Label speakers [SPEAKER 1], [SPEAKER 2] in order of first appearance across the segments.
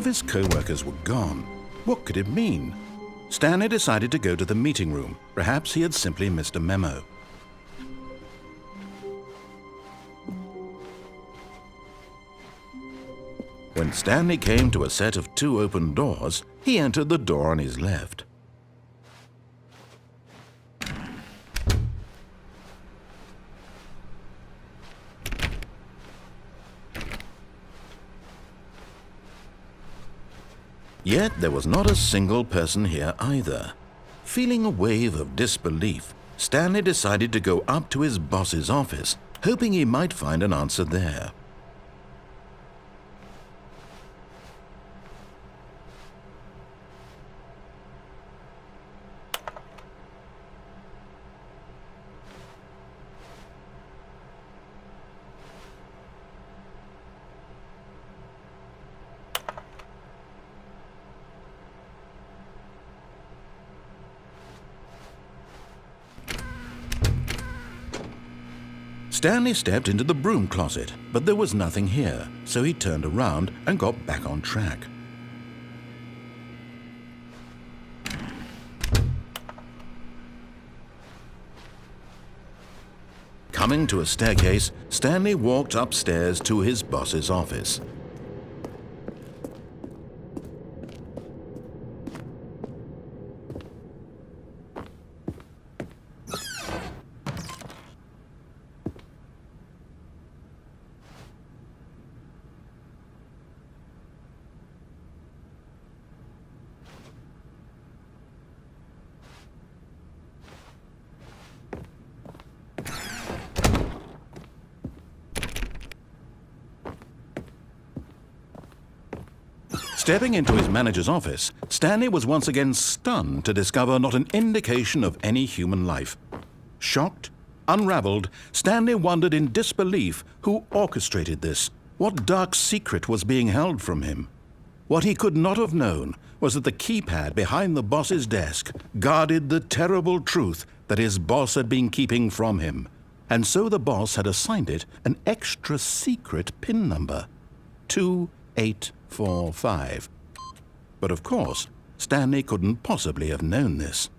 [SPEAKER 1] of his co-workers were gone. What could it mean? Stanley decided to go to the meeting room. Perhaps he had simply missed a memo. When Stanley came to a set of 2 open doors, he entered the door on his left. Yet there was not a single person here either. Feeling a wave of disbelief, Stanley decided to go up to his boss's office, hoping he might find an answer there. Stanley stepped into the broom closet, but there was nothing here, so he turned around and got back on track. Coming to a staircase, Stanley walked upstairs to his boss's office. Stepping into his manager's office, Stanley was once again stunned to discover not an indication of any human life. Shocked, unraveled, Stanley wondered in disbelief who orchestrated this. What dark secret was being held from him? What he could not have known was that the keypad behind the boss's desk guarded the terrible truth that his boss had been keeping from him. And so the boss had assigned it an extra secret PIN number, 2845. But of course, Stanley couldn't possibly have known this.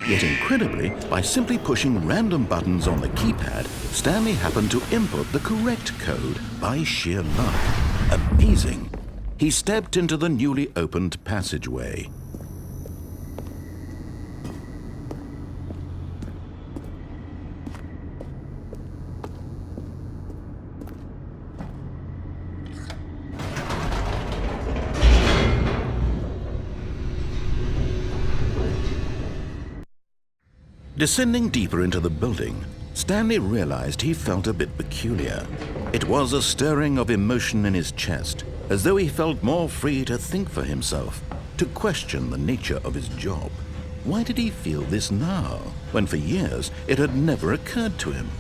[SPEAKER 1] Yet incredibly, by simply pushing random buttons on the keypad, Stanley happened to input the correct code by sheer luck. Amazing! He stepped into the newly opened passageway. Descending deeper into the building, Stanley realized he felt a bit peculiar. It was a stirring of emotion in his chest, as though he felt more free to think for himself, to question the nature of his job. Why did he feel this now, when for years it had never occurred to him?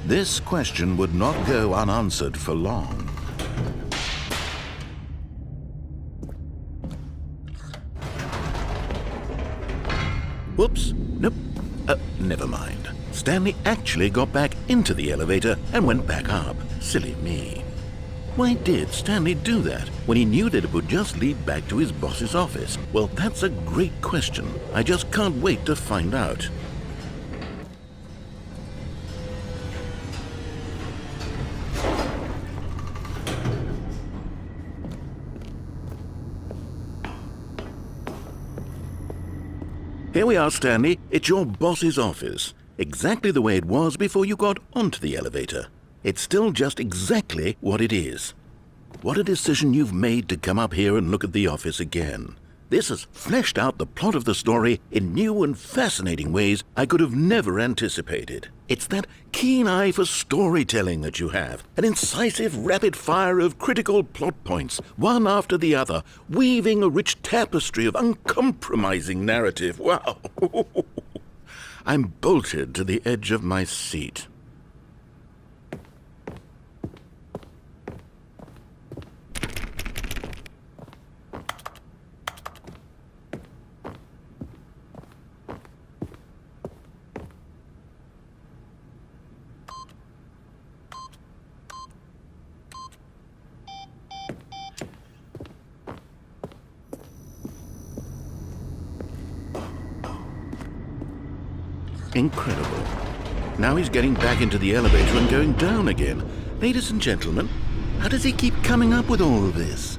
[SPEAKER 1] This question would not go unanswered for long. Whoops, nope. Never mind. Stanley actually got back into the elevator and went back up. Silly me. Why did Stanley do that when he knew that it would just lead back to his boss's office? Well, that's a great question. I just can't wait to find out. Here we are, Stanley. It's your boss's office. Exactly the way it was before you got onto the elevator. It's still just exactly what it is. What a decision you've made to come up here and look at the office again. This has fleshed out the plot of the story in new and fascinating ways I could have never anticipated. It's that keen eye for storytelling that you have, an incisive rapid fire of critical plot points, one after the other, weaving a rich tapestry of uncompromising narrative. Wow! I'm bolted to the edge of my seat. Incredible. Now he's getting back into the elevator and going down again. Ladies and gentlemen, how does he keep coming up with all of this?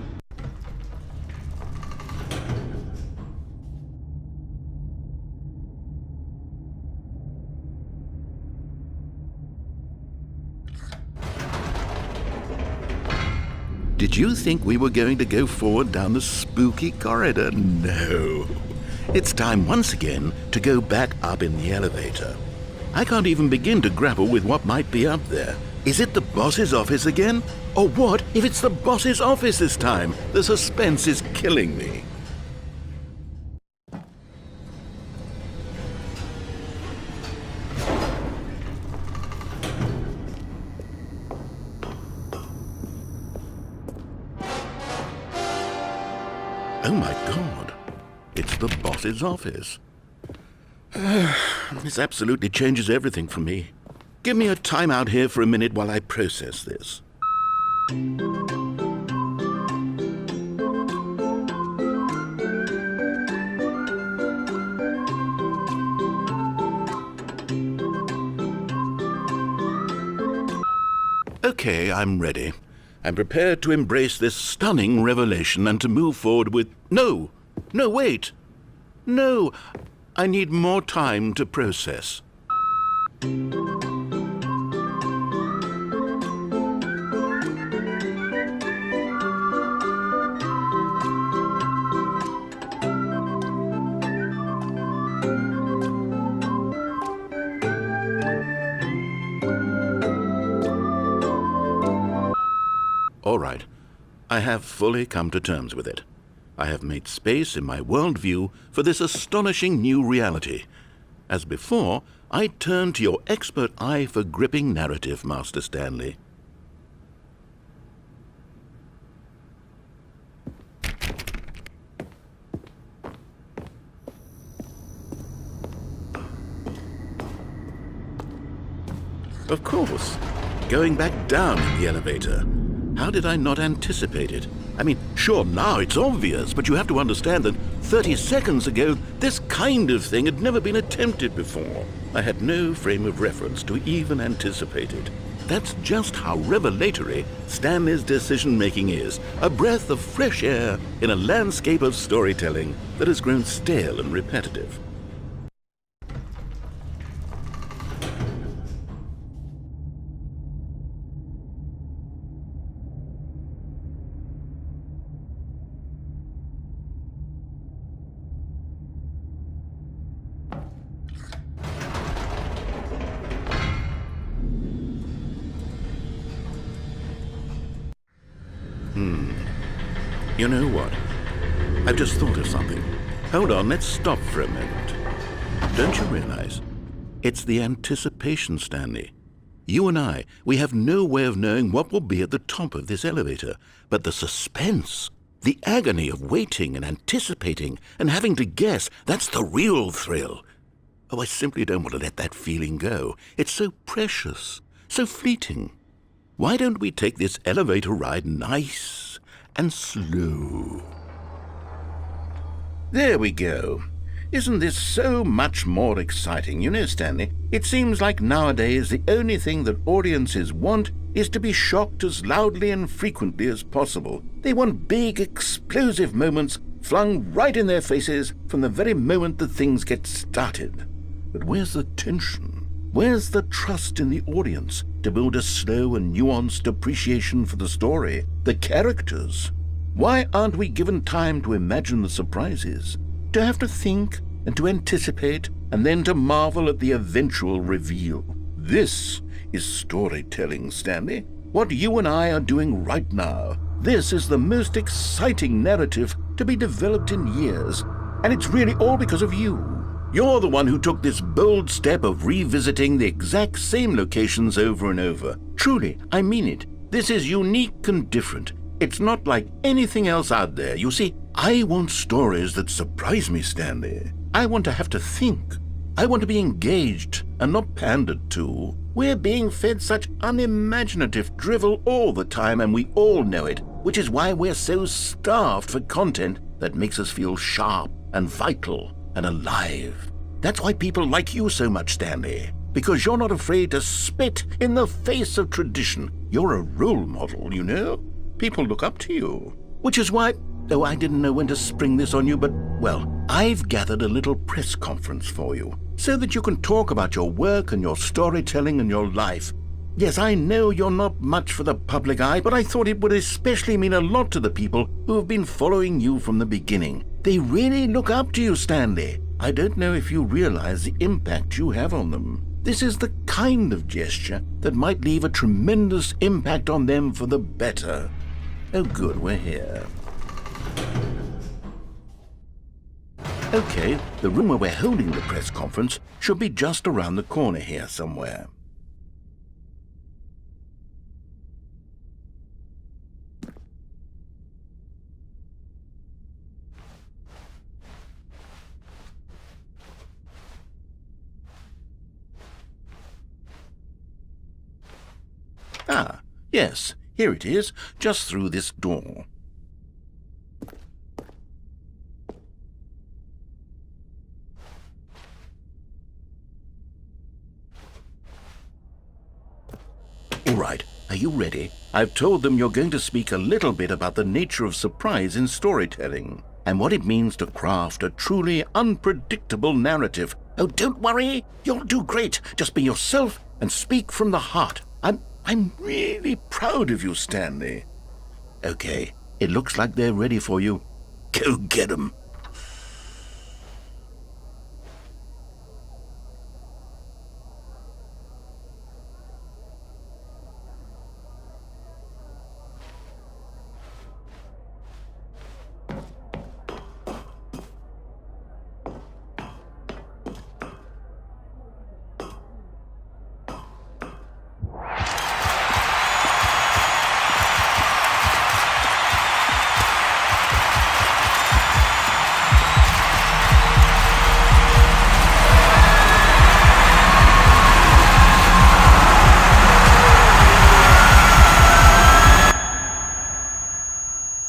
[SPEAKER 1] Did you think we were going to go forward down the spooky corridor? No. It's time once again to go back up in the elevator. I can't even begin to grapple with what might be up there. Is it the boss's office again? Or what if it's the boss's office this time? The suspense is killing me. Oh my God, it's the boss's office. This absolutely changes everything for me. Give me a time out here for a minute while I process this. Okay, I'm ready. I'm prepared to embrace this stunning revelation and to move forward with... No! No, wait! No! I need more time to process. All right, I have fully come to terms with it. I have made space in my worldview for this astonishing new reality. As before, I turn to your expert eye for gripping narrative, Master Stanley. Of course, going back down in the elevator. How did I not anticipate it? I mean, sure, now it's obvious, but you have to understand that 30 seconds ago, this kind of thing had never been attempted before. I had no frame of reference to even anticipate it. That's just how revelatory Stanley's decision-making is, a breath of fresh air in a landscape of storytelling that has grown stale and repetitive. You know what? I've just thought of something. Hold on, let's stop for a moment. Don't you realize? It's the anticipation, Stanley. You and I, we have no way of knowing what will be at the top of this elevator. But the suspense, the agony of waiting and anticipating and having to guess, that's the real thrill. Oh, I simply don't want to let that feeling go. It's so precious, so fleeting. Why don't we take this elevator ride nice and slow? There we go. Isn't this so much more exciting? You know, Stanley, it seems like nowadays the only thing that audiences want is to be shocked as loudly and frequently as possible. They want big, explosive moments flung right in their faces from the very moment that things get started. But where's the tension? Where's the trust in the audience to build a slow and nuanced appreciation for the story, the characters? Why aren't we given time to imagine the surprises, to have to think and to anticipate, and then to marvel at the eventual reveal? This is storytelling, Stanley. What you and I are doing right now. This is the most exciting narrative to be developed in years, and it's really all because of you. You're the one who took this bold step of revisiting the exact same locations over and over. Truly, I mean it. This is unique and different. It's not like anything else out there. You see, I want stories that surprise me, Stanley. I want to have to think. I want to be engaged and not pandered to. We're being fed such unimaginative drivel all the time, and we all know it, which is why we're so starved for content that makes us feel sharp and vital and alive. That's why people like you so much, Stanley. Because you're not afraid to spit in the face of tradition. You're a role model, you know? People look up to you. Which is why, though I didn't know when to spring this on you, but, well, I've gathered a little press conference for you, so that you can talk about your work and your storytelling and your life. Yes, I know you're not much for the public eye, but I thought it would especially mean a lot to the people who have been following you from the beginning. They really look up to you, Stanley. I don't know if you realize the impact you have on them. This is the kind of gesture that might leave a tremendous impact on them for the better. Oh good, we're here. Okay, the room where we're holding the press conference should be just around the corner here somewhere. Ah, yes, here it is, just through this door. All right, are you ready? I've told them you're going to speak a little bit about the nature of surprise in storytelling and what it means to craft a truly unpredictable narrative. Oh, don't worry, you'll do great. Just be yourself and speak from the heart. I'm really proud of you, Stanley. Okay, it looks like they're ready for you. Go get 'em.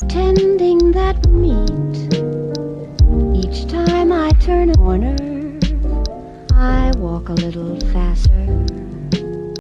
[SPEAKER 2] Tending that meat. Each time I turn a corner, I walk a little